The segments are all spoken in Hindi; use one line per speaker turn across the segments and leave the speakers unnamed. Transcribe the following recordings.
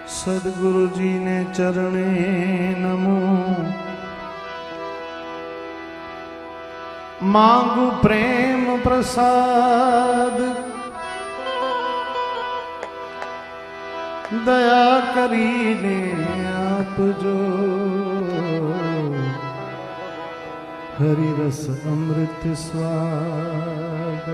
सदगुरु जी ने चरणे नमो। मांगू प्रेम प्रसाद दया करीने आप जो। हरि रस अमृत स्वाद।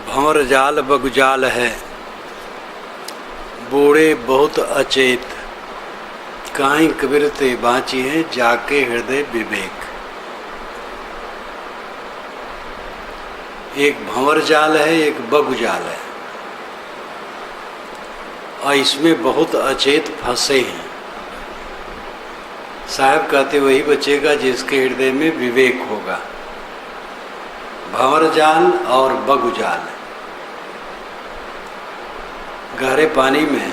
भंवर जाल बगुजाल है, बूढ़े बहुत अचेत। काहीं कबीर ते बाँची है, जाके हृदय विवेक। एक भंवर जाल है, एक बगुजाल है, और इसमें बहुत अचेत फंसे हैं। साहब कहते वही बचेगा जिसके हृदय में विवेक होगा। भंवर जाल और बगुजाल। गहरे पानी में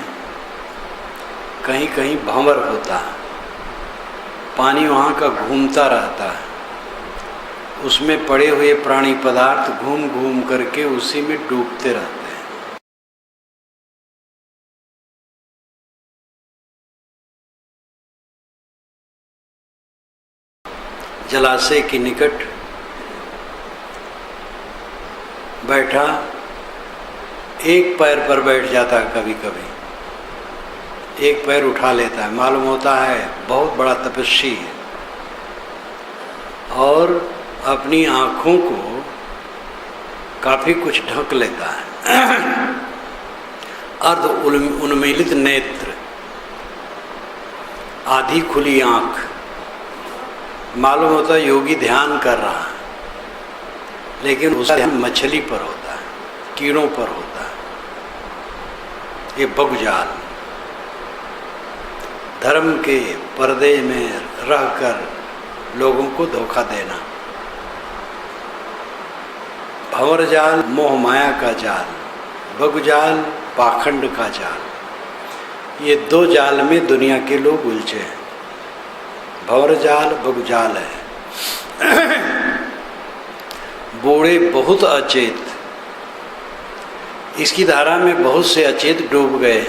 कहीं कहीं भंवर होता है, पानी वहाँ का घूमता रहता है, उसमें पड़े हुए प्राणी पदार्थ घूम घूम करके उसी में डूबते रहते हैं। जलाशय के निकट बैठा एक पैर पर बैठ जाता है, कभी कभी एक पैर उठा लेता है, मालूम होता है बहुत बड़ा तपस्वी है, और अपनी आँखों को काफ़ी कुछ ढक लेता है। अर्ध उन्मीलित नेत्र, आधी खुली आँख, मालूम होता है योगी ध्यान कर रहा है, लेकिन उसका ध्यान मछली पर होता है, कीड़ों पर होता है। ये बगुजाल। धर्म के पर्दे में रहकर लोगों को धोखा देना। भंवर जाल मोह माया का जाल, बगुजाल पाखंड का जाल। ये दो जाल में दुनिया के लोग उलझे हैं। भंवर जाल बगुजाल है। बूढ़े बहुत अचेत, इसकी धारा में बहुत से अचेत डूब गए।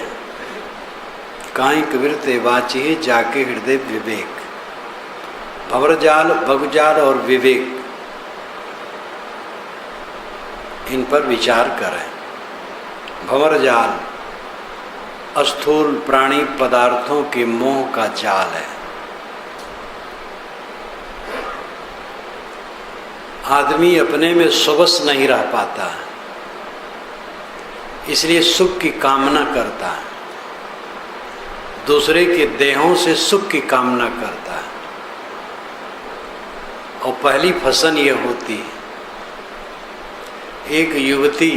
काहीं कबीर ते बाँची जाके हृदय विवेक। भंवर जाल, बगुजाल और विवेक, इन पर विचार करें। भंवर जाल स्थूल प्राणी पदार्थों के मोह का जाल है। आदमी अपने में स्वबस नहीं रह पाता, इसलिए सुख की कामना करता है, दूसरे के देहों से सुख की कामना करता है। और पहली फसन यह होती है, एक युवती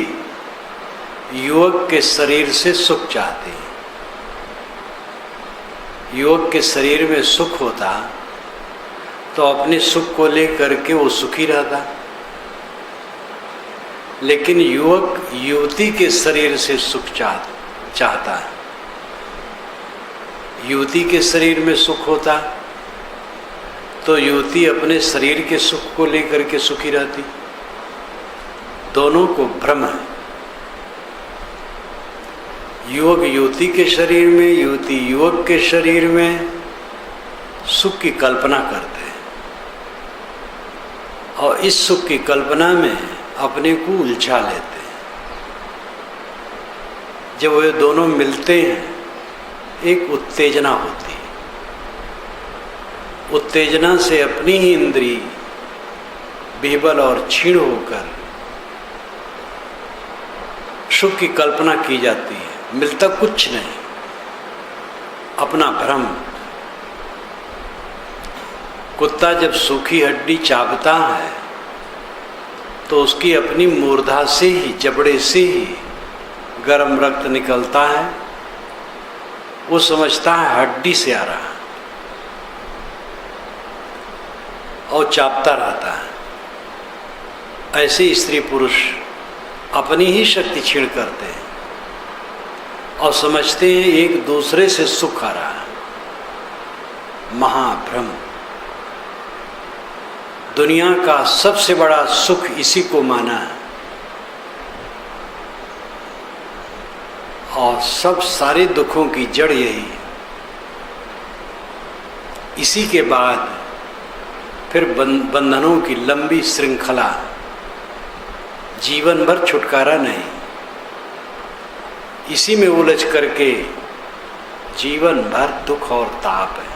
युवक के शरीर से सुख चाहती है। युवक के शरीर में सुख होता तो अपने सुख को लेकर के वो सुखी रहता, लेकिन युवक युवती के शरीर से सुख चाहता है। युवती के शरीर में सुख होता तो युवती अपने शरीर के सुख को लेकर के सुखी रहती। दोनों को भ्रम है। युवक युवती के शरीर में, युवती युवक के शरीर में सुख की कल्पना करते हैं, और इस सुख की कल्पना में अपने को उलझा लेते हैं। जब वे दोनों मिलते हैं, एक उत्तेजना होती है। उत्तेजना से अपनी ही इंद्री बेबल और क्षीण होकर सुख की कल्पना की जाती है। मिलता कुछ नहीं, अपना भ्रम। कुत्ता जब सूखी हड्डी चाबता है तो उसकी अपनी मूर्धा से ही, जबड़े से ही गर्म रक्त निकलता है। वो समझता है हड्डी से आ रहा, और चापता रहता है। ऐसे स्त्री पुरुष अपनी ही शक्ति क्षीण करते हैं और समझते हैं एक दूसरे से सुख आ रहा है। महाभ्रम। दुनिया का सबसे बड़ा सुख इसी को माना है और सब सारे दुखों की जड़ यही है। इसी के बाद फिर बंधनों की लंबी श्रृंखला, जीवन भर छुटकारा नहीं। इसी में उलझ करके जीवन भर दुख और ताप है।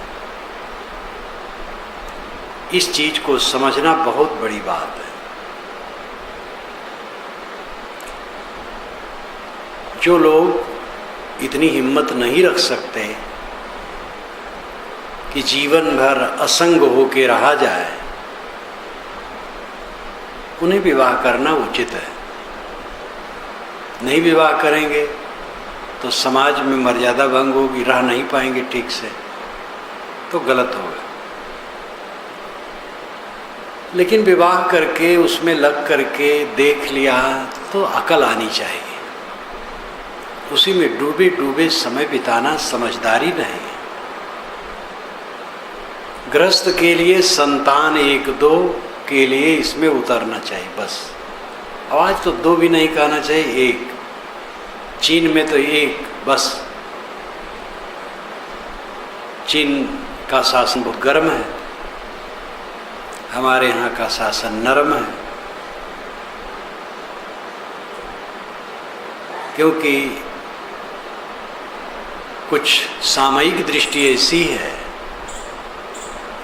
इस चीज को समझना बहुत बड़ी बात है। जो लोग इतनी हिम्मत नहीं रख सकते कि जीवन भर असंग होके रहा जाए, उन्हें विवाह करना उचित है। नहीं विवाह करेंगे तो समाज में मर्यादा भंग होगी, रह नहीं पाएंगे ठीक से, तो गलत होगा। लेकिन विवाह करके उसमें लग करके देख लिया तो अकल आनी चाहिए। उसी में डूबे डूबे समय बिताना समझदारी नहीं। गृहस्थ के लिए संतान 1-2 के लिए इसमें उतरना चाहिए बस। आज तो 2 भी नहीं कहना चाहिए, 1। चीन में तो 1 बस। चीन का शासन बहुत गर्म है, हमारे यहाँ का शासन नरम है, क्योंकि कुछ सामयिक दृष्टि ऐसी है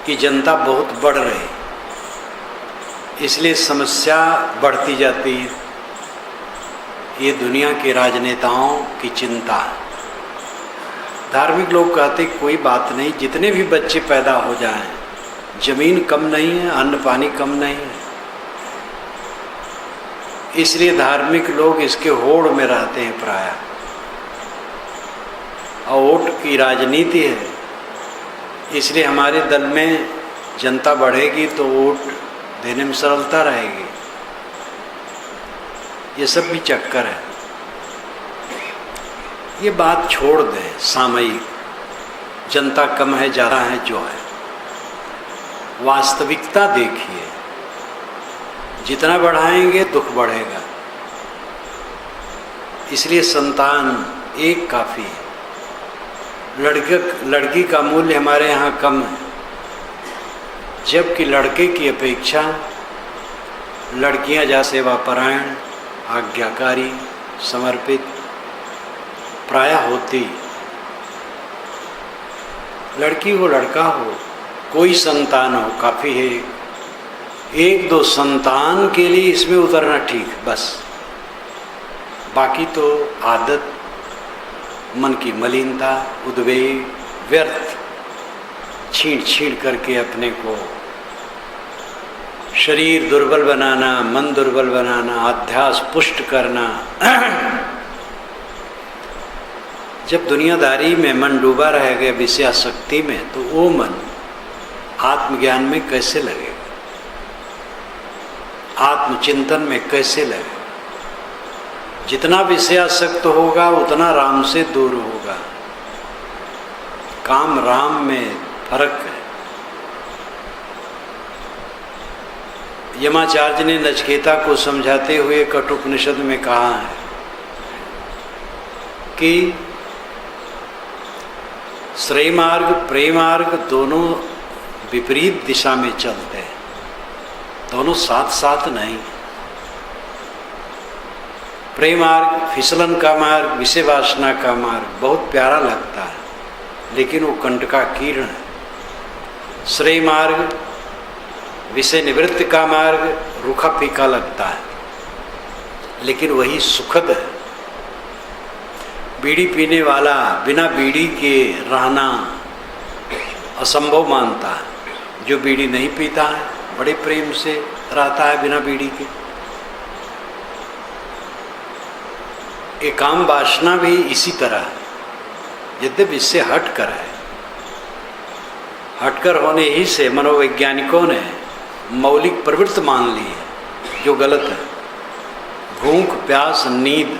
कि जनता बहुत बढ़ रही, इसलिए समस्या बढ़ती जाती है। ये दुनिया के राजनेताओं की चिंता है। धार्मिक लोग कहते कोई बात नहीं, जितने भी बच्चे पैदा हो जाएं, जमीन कम नहीं है, अन्न पानी कम नहीं है, इसलिए धार्मिक लोग इसके होड़ में रहते हैं प्रायः। और वोट की राजनीति है, इसलिए हमारे दल में जनता बढ़ेगी तो वोट देने में सरलता रहेगी। ये सब भी चक्कर है। ये बात छोड़ दें, सामयिक जनता कम है ज़्यादा है जो है, वास्तविकता देखिए। जितना बढ़ाएंगे दुख बढ़ेगा, इसलिए संतान 1 काफ़ी है। लड़की का मूल्य हमारे यहाँ कम है, जबकि लड़के की अपेक्षा लड़कियाँ ज़्यादा सेवापरायण, आज्ञाकारी, समर्पित प्रायः होती। लड़की हो लड़का हो, कोई संतान हो काफ़ी है। 1-2 संतान के लिए इसमें उतरना ठीक बस। बाकी तो आदत, मन की मलिनता, उद्वेग, व्यर्थ छींट करके अपने को शरीर दुर्बल बनाना, मन दुर्बल बनाना, अध्यास पुष्ट करना। जब दुनियादारी में मन डूबा रहेगा विषयासक्ति में, तो वो मन आत्मज्ञान में कैसे लगेगा, आत्मचिंतन में कैसे लगेगा। जितना विषयासक्त होगा उतना राम से दूर होगा। काम राम में फर्क है। यमाचार्य ने नचिकेता को समझाते हुए कठोपनिषद में कहा है कि श्रेय मार्ग प्रेम मार्ग दोनों विपरीत दिशा में चलते हैं, दोनों साथ साथ नहीं। प्रेम मार्ग फिसलन का मार्ग, विषय वासना का मार्ग बहुत प्यारा लगता है, लेकिन वो कंटकाकीर्ण है। श्रेय मार्ग विषय निवृत्ति का मार्ग रूखा फीका लगता है, लेकिन वही सुखद है। बीड़ी पीने वाला बिना बीड़ी के रहना असंभव मानता है, जो बीड़ी नहीं पीता है बड़े प्रेम से रहता है बिना बीड़ी के। एक काम वासना भी इसी तरह है, यद्यपि इससे हट कर है। हटकर होने ही से मनोवैज्ञानिकों ने मौलिक प्रवृत्ति मान ली है, जो गलत है। भूख प्यास नींद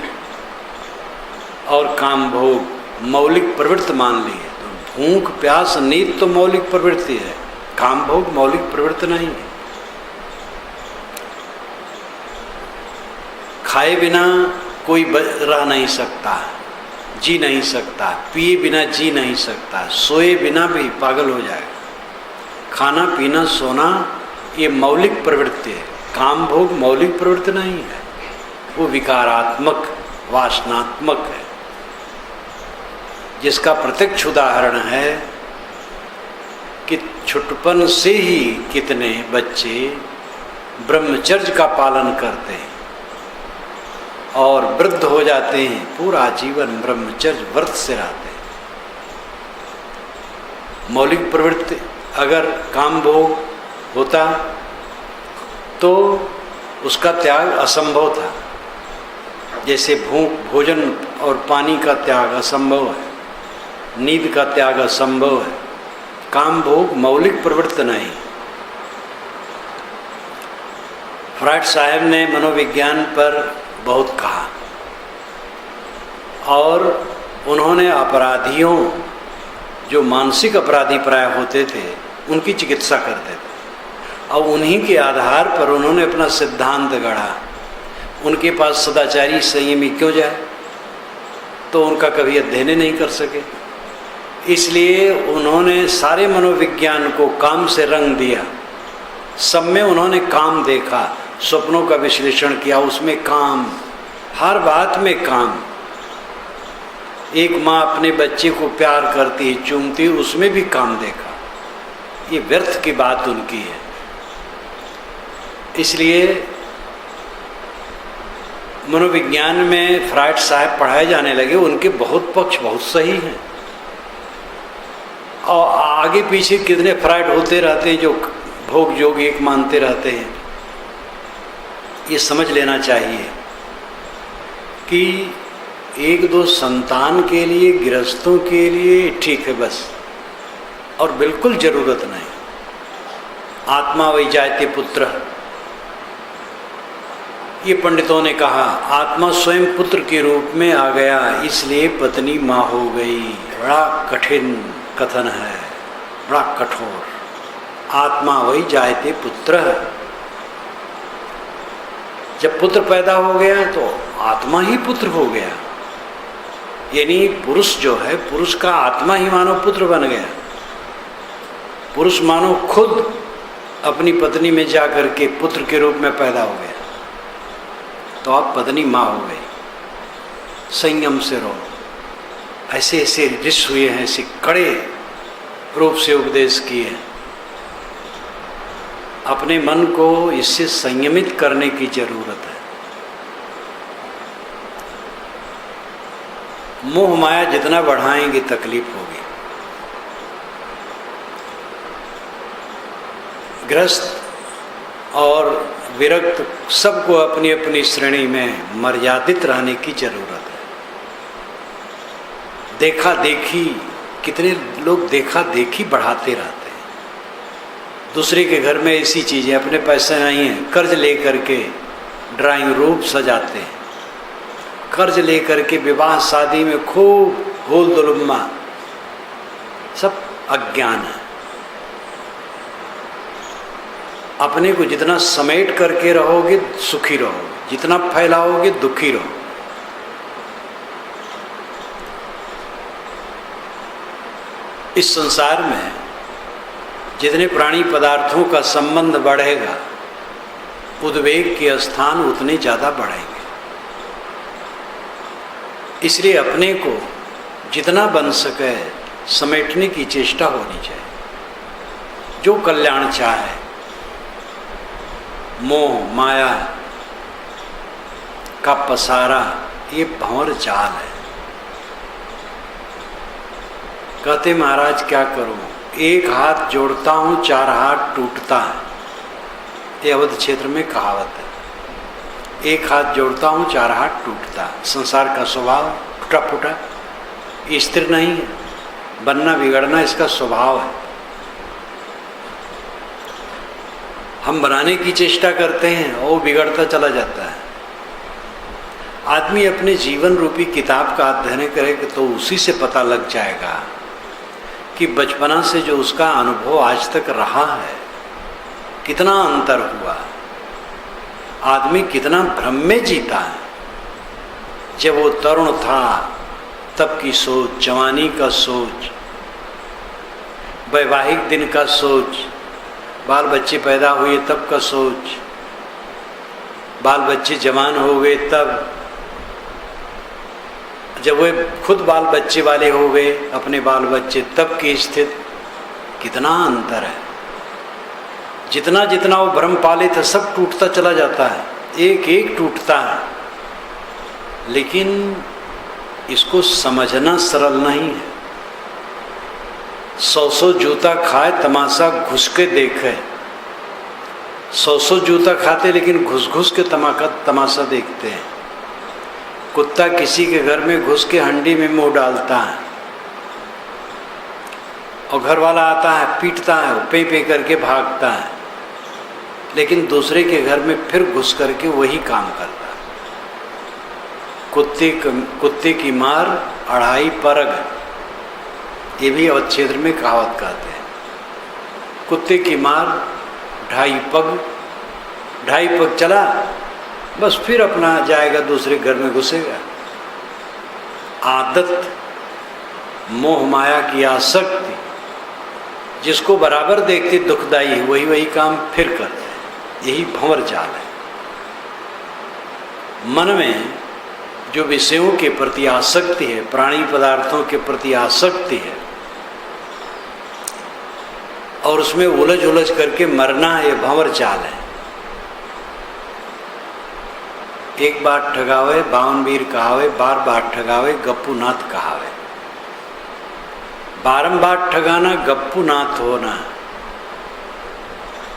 और काम भोग मौलिक प्रवृत्ति मान ली है। तो भूख प्यास नींद तो मौलिक प्रवृत्ति है, काम भोग मौलिक प्रवृत्ति नहीं है। खाए बिना कोई रह नहीं सकता, जी नहीं सकता, पिए बिना जी नहीं सकता, सोए बिना भी पागल हो जाएगा। खाना पीना सोना ये मौलिक प्रवृत्ति है, काम भोग मौलिक प्रवृत्ति नहीं है, वो विकारात्मक वासनात्मक है, जिसका प्रत्यक्ष उदाहरण है कि छुटपन से ही कितने बच्चे ब्रह्मचर्य का पालन करते हैं और वृद्ध हो जाते हैं, पूरा जीवन ब्रह्मचर्य व्रत से रहते हैं। मौलिक प्रवृत्ति अगर काम भोग होता तो उसका त्याग असंभव था, जैसे भोजन और पानी का त्याग असंभव है, नींद का त्याग असंभव है, काम भोग मौलिक प्रवृत्ति नहीं। फ्रायड साहब ने मनोविज्ञान पर बहुत कहा और उन्होंने अपराधियों, जो मानसिक अपराधी प्राय होते थे, उनकी चिकित्सा करते थे और उन्हीं के आधार पर उन्होंने अपना सिद्धांत गढ़ा। उनके पास सदाचारी संयमी क्यों जाए, तो उनका कभी अध्ययन नहीं कर सके, इसलिए उन्होंने सारे मनोविज्ञान को काम से रंग दिया। सब में उन्होंने काम देखा, स्वप्नों का विश्लेषण किया, उसमें काम, हर बात में काम। एक माँ अपने बच्चे को प्यार करती है, चूमती है, उसमें भी काम देखा। ये व्यर्थ की बात उनकी है। इसलिए मनोविज्ञान में फ्रायड साहब पढ़ाए जाने लगे, उनके बहुत पक्ष बहुत सही हैं और आगे पीछे कितने फ्रायड होते रहते हैं जो भोग योग एक मानते रहते हैं। ये समझ लेना चाहिए कि एक दो संतान के लिए, गृहस्थों के लिए ठीक है बस, और बिल्कुल जरूरत नहीं। आत्मा वही जायते पुत्र, ये पंडितों ने कहा, आत्मा स्वयं पुत्र के रूप में आ गया, इसलिए पत्नी माँ हो गई। बड़ा कठिन कथन है, बड़ा कठोर। आत्मा वही जायते पुत्र है। जब पुत्र पैदा हो गया तो आत्मा ही पुत्र हो गया, यानी पुरुष जो है, पुरुष का आत्मा ही मानो पुत्र बन गया। पुरुष मानो खुद अपनी पत्नी में जाकर के पुत्र के रूप में पैदा हो गया, तो आप पत्नी माँ हो गई। संयम से रहो। ऐसे ऐसे ऋषि हुए हैं, ऐसे कड़े रूप से उपदेश किए। अपने मन को इससे संयमित करने की जरूरत है। मोह माया जितना बढ़ाएंगे तकलीफ होगी। गृहस्थ और विरक्त सबको अपनी अपनी श्रेणी में मर्यादित रहने की जरूरत है। देखा देखी, कितने लोग देखा देखी बढ़ाते रहते हैं। दूसरे के घर में ऐसी चीज़ें, अपने पैसे नहीं हैं, कर्ज लेकर के ड्राइंग रूम सजाते हैं, कर्ज लेकर के विवाह शादी में खूब होल दुलम्मा, सब अज्ञान है। अपने को जितना समेट करके रहोगे सुखी रहोगे, जितना फैलाओगे दुखी रहोगे। इस संसार में जितने प्राणी पदार्थों का संबंध बढ़ेगा, उद्वेग के स्थान उतने ज़्यादा बढ़ेंगे। इसलिए अपने को जितना बन सके समेटने की चेष्टा होनी चाहिए। जो कल्याण चाहे, मोह माया का पसारा ये भंवर जाल है। कहते महाराज क्या करूं, एक हाथ जोड़ता हूं चार हाथ टूटता है। ये अवध क्षेत्र में कहावत है। एक हाथ जोड़ता हूं चार हाथ टूटता। संसार का स्वभाव टूटा फूटा, ये स्थिर नहीं है। बनना बिगड़ना इसका स्वभाव है। हम बनाने की चेष्टा करते हैं और वो बिगड़ता चला जाता है। आदमी अपने जीवन रूपी किताब का अध्ययन करेगा तो उसी से पता लग जाएगा कि बचपना से जो उसका अनुभव आज तक रहा है, कितना अंतर हुआ, आदमी कितना भ्रम में जीता है। जब वो तरुण था तब की सोच, जवानी का सोच, वैवाहिक दिन का सोच, बाल बच्चे पैदा हुए तब का सोच, बाल बच्चे जवान हो गए तब, जब वे खुद बाल बच्चे वाले हो गए अपने बाल बच्चे तब की स्थिति, कितना अंतर है। जितना जितना वो भ्रम पाले थे सब टूटता चला जाता है, एक एक टूटता है। लेकिन इसको समझना सरल नहीं है। 100 जूता खाए तमाशा घुस के देखे, 100 जूता खाते लेकिन घुस घुस के तमाशा देखते हैं। कुत्ता किसी के घर में घुस के हंडी में मुंह डालता है और घर वाला आता है पीटता है, पे पे करके भागता है, लेकिन दूसरे के घर में फिर घुस करके वही काम करता है। कुत्ते की मार 2.5 परग, ये भी अवध क्षेत्र में कहावत कहते हैं। कुत्ते की मार 2.5 पग चला, बस फिर अपना जाएगा दूसरे घर में घुसेगा। आदत, मोह माया की आसक्ति, जिसको बराबर देखते दुखदाई है वही काम फिर करते हैं। यही भंवर जाल है। मन में जो विषयों के प्रति आसक्ति है, प्राणी पदार्थों के प्रति आसक्ति है और उसमें उलझ उलझ करके मरना है, यह भंवर जाल है। एक बार ठगावे 52 वीर कहावे, बार बार ठगावे गप्पू नाथ कहावे। बारंबार ठगाना गप्पू नाथ होना,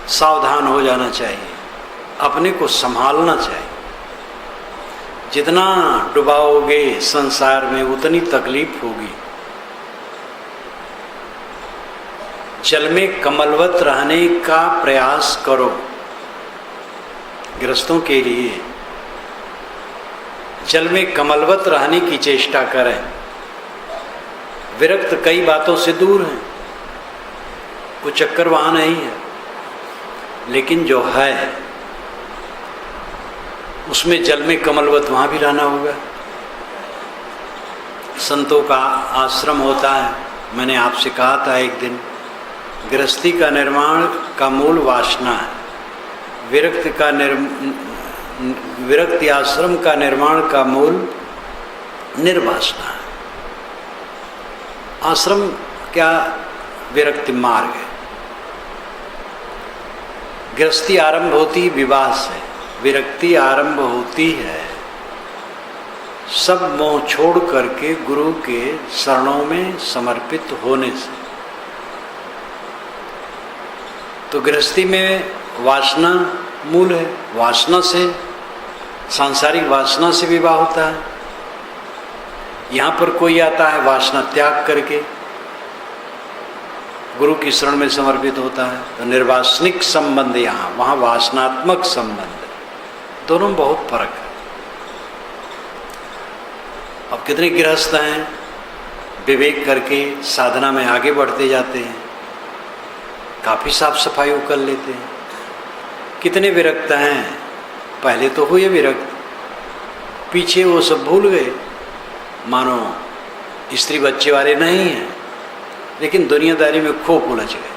सावधान हो जाना चाहिए, अपने को संभालना चाहिए। जितना डुबाओगे संसार में उतनी तकलीफ होगी। जल में कमलवत रहने का प्रयास करो। गृहस्थों के लिए जल में कमलवत रहने की चेष्टा करें। विरक्त कई बातों से दूर हैं, वो चक्कर वहाँ नहीं है, लेकिन जो है उसमें जल में कमलवत वहाँ भी रहना होगा। संतों का आश्रम होता है। मैंने आपसे कहा था एक दिन, गृहस्थी का निर्माण का मूल वासना है। विरक्ति आश्रम का निर्माण का मूल निर्वासना है। आश्रम क्या? विरक्ति मार्ग है। गृहस्थी आरंभ होती विवाह से, विरक्ति आरंभ होती है सब मोह छोड़ करके गुरु के शरणों में समर्पित होने से। तो गृहस्थी में वासना मूल है। वासना से, सांसारिक वासना से विवाह होता है। यहाँ पर कोई आता है वासना त्याग करके गुरु की शरण में समर्पित होता है, तो निर्वासनिक संबंध यहाँ, वहाँ वासनात्मक संबंध, दोनों में बहुत फर्क है। अब कितने गृहस्थ हैं विवेक करके साधना में आगे बढ़ते जाते हैं, काफ़ी साफ सफाई कर लेते हैं। कितने विरक्त हैं, पहले तो हुए विरक्त, पीछे वो सब भूल गए, मानो स्त्री बच्चे वाले नहीं हैं, लेकिन दुनियादारी में खूब उलझ गए।